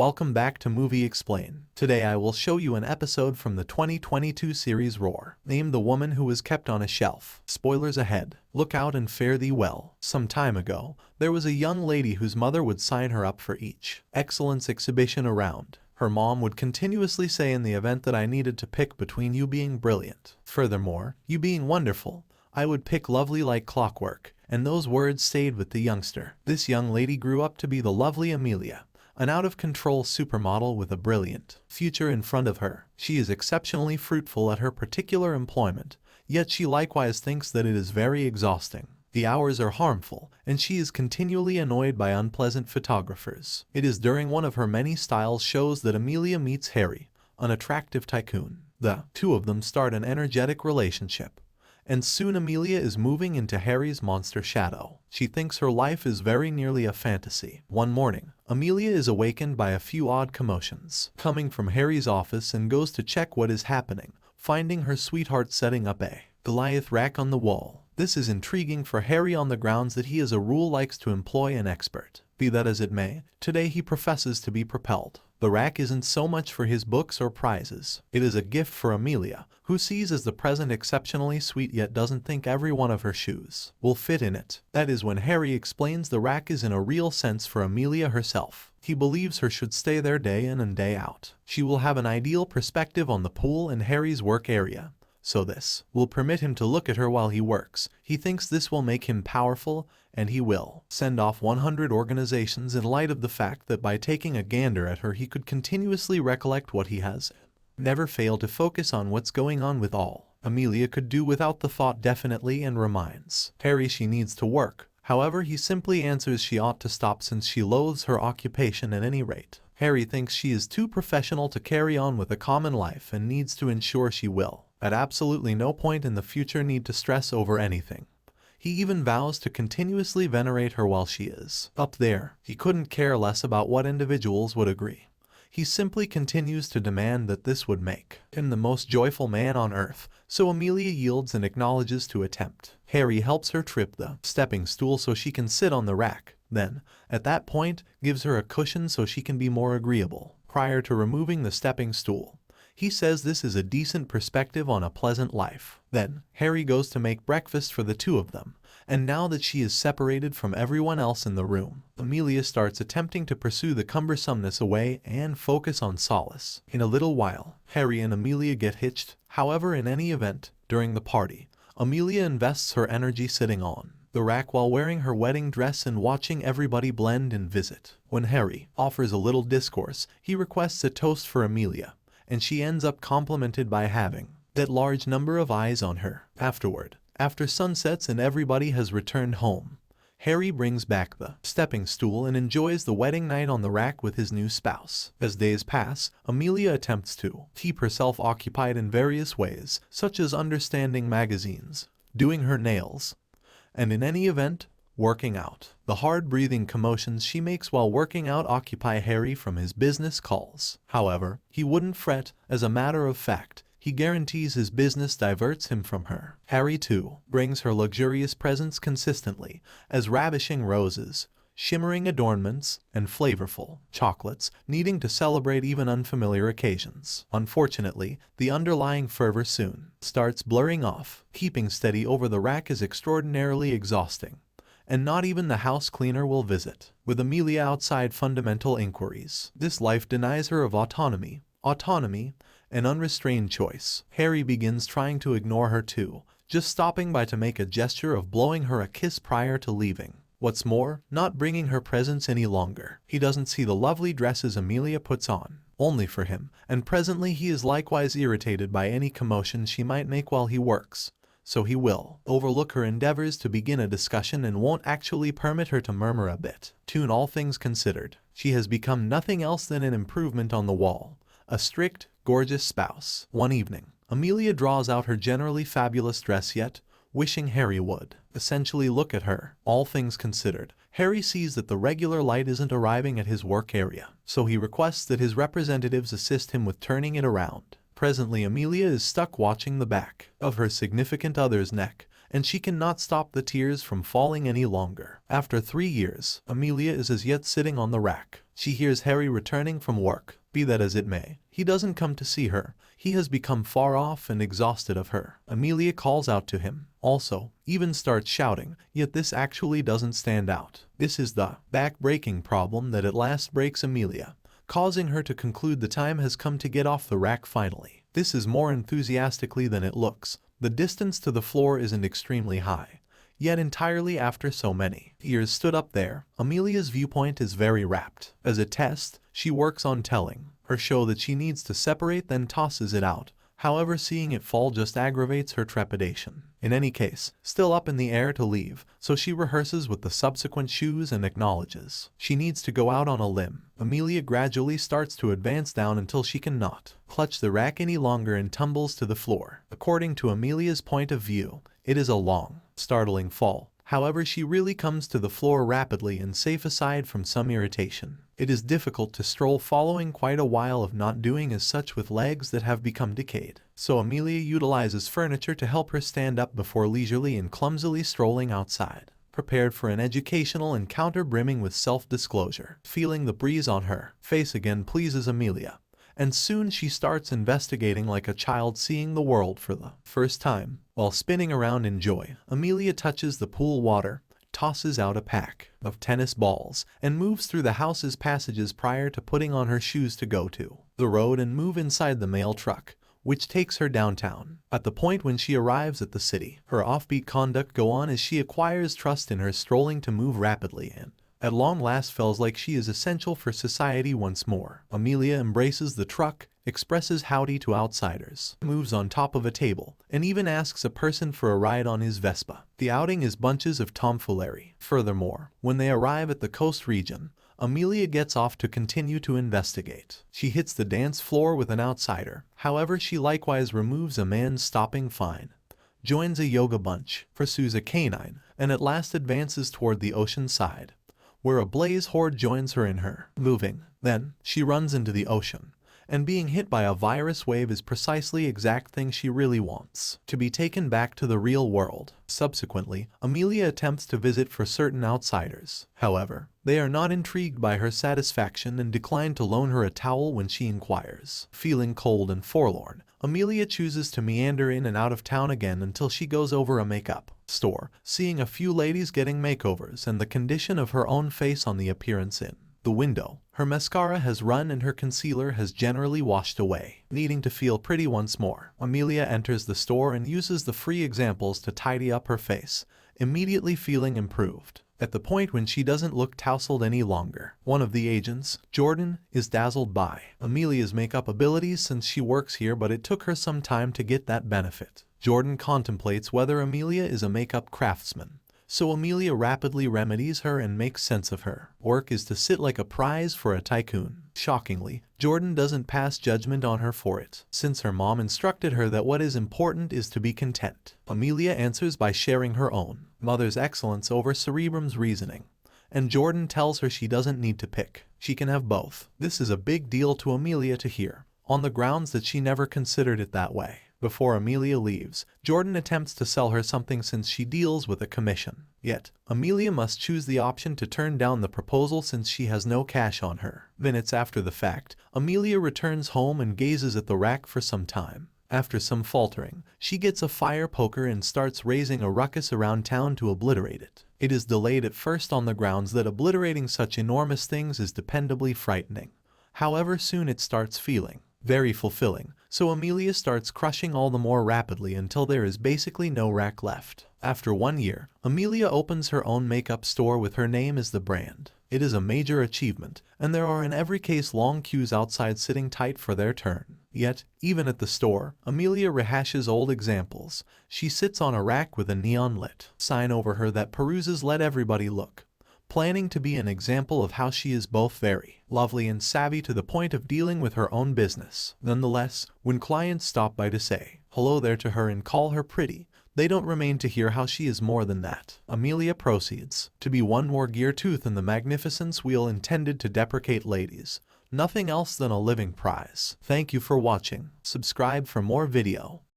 welcome back to Movie Explain. Today I will show you an episode from the 2022 series Roar, named The Woman Who Was Kept on a Shelf. Spoilers ahead. Look out and fare thee well. Some time ago, there was a young lady whose mother would sign her up for each excellence exhibition around. Her mom would continuously say, in the event that I needed to pick between you being brilliant, furthermore, you being wonderful, I would pick lovely like clockwork. And those words stayed with the youngster. This young lady grew up to be the lovely Amelia, an out-of-control supermodel with a brilliant future in front of her. She is exceptionally fruitful at her particular employment, yet she likewise thinks that it is very exhausting. The hours are harmful, and she is continually annoyed by unpleasant photographers. It is during one of her many styles shows that Amelia meets Harry, an attractive tycoon. The two of them start an energetic relationship, and soon Amelia is moving into Harry's monster shadow. She thinks her life is very nearly a fantasy. One morning, Amelia is awakened by a few odd commotions coming from Harry's office and goes to check what is happening, finding her sweetheart setting up a Goliath rack on the wall. This is intriguing for Harry on the grounds that he as a rule likes to employ an expert. Be that as it may, today he professes to be propelled. The rack isn't so much for his books or prizes. It is a gift for Amelia, who sees as the present exceptionally sweet yet doesn't think every one of her shoes will fit in it. That is when Harry explains the rack is in a real sense for Amelia herself. He believes her should stay there day in and day out. She will have an ideal perspective on the pool and Harry's work area, so this will permit him to look at her while he works. He thinks this will make him powerful, and he will send off 100 organizations in light of the fact that by taking a gander at her he could continuously recollect what he has, never fail to focus on what's going on with all. Amelia could do without the thought definitely and reminds Harry she needs to work. However, he simply answers she ought to stop since she loathes her occupation at any rate. Harry thinks she is too professional to carry on with a common life and needs to ensure she will at absolutely no point in the future need to stress over anything. He even vows to continuously venerate her while she is up there. He couldn't care less about what individuals would agree. He simply continues to demand that this would make him the most joyful man on earth, so Amelia yields and acknowledges to attempt. Harry helps her trip the stepping stool so she can sit on the rack, then, at that point, gives her a cushion so she can be more agreeable. Prior to removing the stepping stool, he says this is a decent perspective on a pleasant life. Then, Harry goes to make breakfast for the two of them, and now that she is separated from everyone else in the room, Amelia starts attempting to pursue the cumbersomeness away and focus on solace. In a little while, Harry and Amelia get hitched. However, in any event, during the party, Amelia invests her energy sitting on the rack while wearing her wedding dress and watching everybody blend and visit. When Harry offers a little discourse, he requests a toast for Amelia, and she ends up complimented by having that large number of eyes on her. Afterward, after sunsets and everybody has returned home, Harry brings back the stepping stool and enjoys the wedding night on the rack with his new spouse. As days pass, Amelia attempts to keep herself occupied in various ways, such as understanding magazines, doing her nails, and in any event, working out. The hard-breathing commotions she makes while working out occupy Harry from his business calls. However, he wouldn't fret. As a matter of fact, he guarantees his business diverts him from her. Harry, too, brings her luxurious presents consistently, as ravishing roses, shimmering adornments, and flavorful chocolates, needing to celebrate even unfamiliar occasions. Unfortunately, the underlying fervor soon starts blurring off. Keeping steady over the rack is extraordinarily exhausting, and not even the house cleaner will visit. With Amelia outside fundamental inquiries, this life denies her of autonomy, and unrestrained choice. Harry begins trying to ignore her too, just stopping by to make a gesture of blowing her a kiss prior to leaving. What's more, not bringing her presents any longer. He doesn't see the lovely dresses Amelia puts on, only for him, and presently he is likewise irritated by any commotion she might make while he works. So he will overlook her endeavors to begin a discussion and won't actually permit her to murmur a bit. Tune all things considered, she has become nothing else than an improvement on the wall, a strict, gorgeous spouse. One evening, Amelia draws out her generally fabulous dress yet, wishing Harry would essentially look at her. All things considered, Harry sees that the regular light isn't arriving at his work area, so he requests that his representatives assist him with turning it around. Presently, Amelia is stuck watching the back of her significant other's neck, and she cannot stop the tears from falling any longer. After 3 years, Amelia is as yet sitting on the rack. She hears Harry returning from work. Be that as it may, he doesn't come to see her. He has become far off and exhausted of her. Amelia calls out to him, also, even starts shouting, yet this actually doesn't stand out. This is the back-breaking problem that at last breaks Amelia, causing her to conclude the time has come to get off the rack finally. This is more enthusiastically than it looks. The distance to the floor isn't extremely high, yet entirely after so many years stood up there, Amelia's viewpoint is very rapt. As a test, she works on telling her show that she needs to separate, then tosses it out. However, seeing it fall just aggravates her trepidation. In any case, still up in the air to leave, so she rehearses with the subsequent shoes and acknowledges she needs to go out on a limb. Amelia gradually starts to advance down until she cannot clutch the rack any longer and tumbles to the floor. According to Amelia's point of view, it is a long, startling fall. However, she really comes to the floor rapidly and safe aside from some irritation. It is difficult to stroll following quite a while of not doing as such with legs that have become decayed. So Amelia utilizes furniture to help her stand up before leisurely and clumsily strolling outside, prepared for an educational encounter brimming with self-disclosure. Feeling the breeze on her face again pleases Amelia, and soon she starts investigating like a child seeing the world for the first time. While spinning around in joy, Amelia touches the pool water, tosses out a pack of tennis balls, and moves through the house's passages prior to putting on her shoes to go to the road and move inside the mail truck, which takes her downtown. At the point when she arrives at the city, her offbeat conduct go on as she acquires trust in her strolling to move rapidly and at long last feels like she is essential for society once more. Amelia embraces the truck, expresses howdy to outsiders, moves on top of a table, and even asks a person for a ride on his Vespa. The outing is bunches of tomfoolery. Furthermore, when they arrive at the coast region, Amelia gets off to continue to investigate. She hits the dance floor with an outsider. However, she likewise removes a man's stopping fine, joins a yoga bunch, pursues a canine, and at last advances toward the ocean side, where a blaze horde joins her in her moving. Then, she runs into the ocean, and being hit by a virus wave is precisely exact thing she really wants: to be taken back to the real world. Subsequently, Amelia attempts to visit for certain outsiders. However, they are not intrigued by her satisfaction and decline to loan her a towel when she inquires. Feeling cold and forlorn, Amelia chooses to meander in and out of town again until she goes over a makeup store, seeing a few ladies getting makeovers and the condition of her own face on the appearance in the window. Her mascara has run and her concealer has generally washed away. Needing to feel pretty once more, Amelia enters the store and uses the free examples to tidy up her face, immediately feeling improved. At the point when she doesn't look tousled any longer, one of the agents, Jordan, is dazzled by Amelia's makeup abilities since she works here, but it took her some time to get that benefit. Jordan contemplates whether Amelia is a makeup craftsman, so Amelia rapidly remedies her and makes sense of her work is to sit like a prize for a tycoon. Shockingly, Jordan doesn't pass judgment on her for it, since her mom instructed her that what is important is to be content. Amelia answers by sharing her own mother's excellence over Cerebrum's reasoning, and Jordan tells her she doesn't need to pick. She can have both. This is a big deal to Amelia to hear, on the grounds that she never considered it that way. Before Amelia leaves, Jordan attempts to sell her something since she deals with a commission. Yet, Amelia must choose the option to turn down the proposal since she has no cash on her. Minutes after the fact, Amelia returns home and gazes at the rack for some time. After some faltering, she gets a fire poker and starts raising a ruckus around town to obliterate it. It is delayed at first on the grounds that obliterating such enormous things is dependably frightening. However, soon it starts feeling very fulfilling, so Amelia starts crushing all the more rapidly until there is basically no rack left. After 1 year, Amelia opens her own makeup store with her name as the brand. It is a major achievement, and there are in every case long queues outside sitting tight for their turn. Yet, even at the store, Amelia rehashes old examples. She sits on a rack with a neon-lit sign over her that peruses "Let everybody look," planning to be an example of how she is both very lovely and savvy to the point of dealing with her own business. Nonetheless, when clients stop by to say hello there to her and call her pretty, they don't remain to hear how she is more than that. Amelia proceeds to be one more gear tooth in the magnificence wheel intended to deprecate ladies, nothing else than a living prize. Thank you for watching. Subscribe for more video.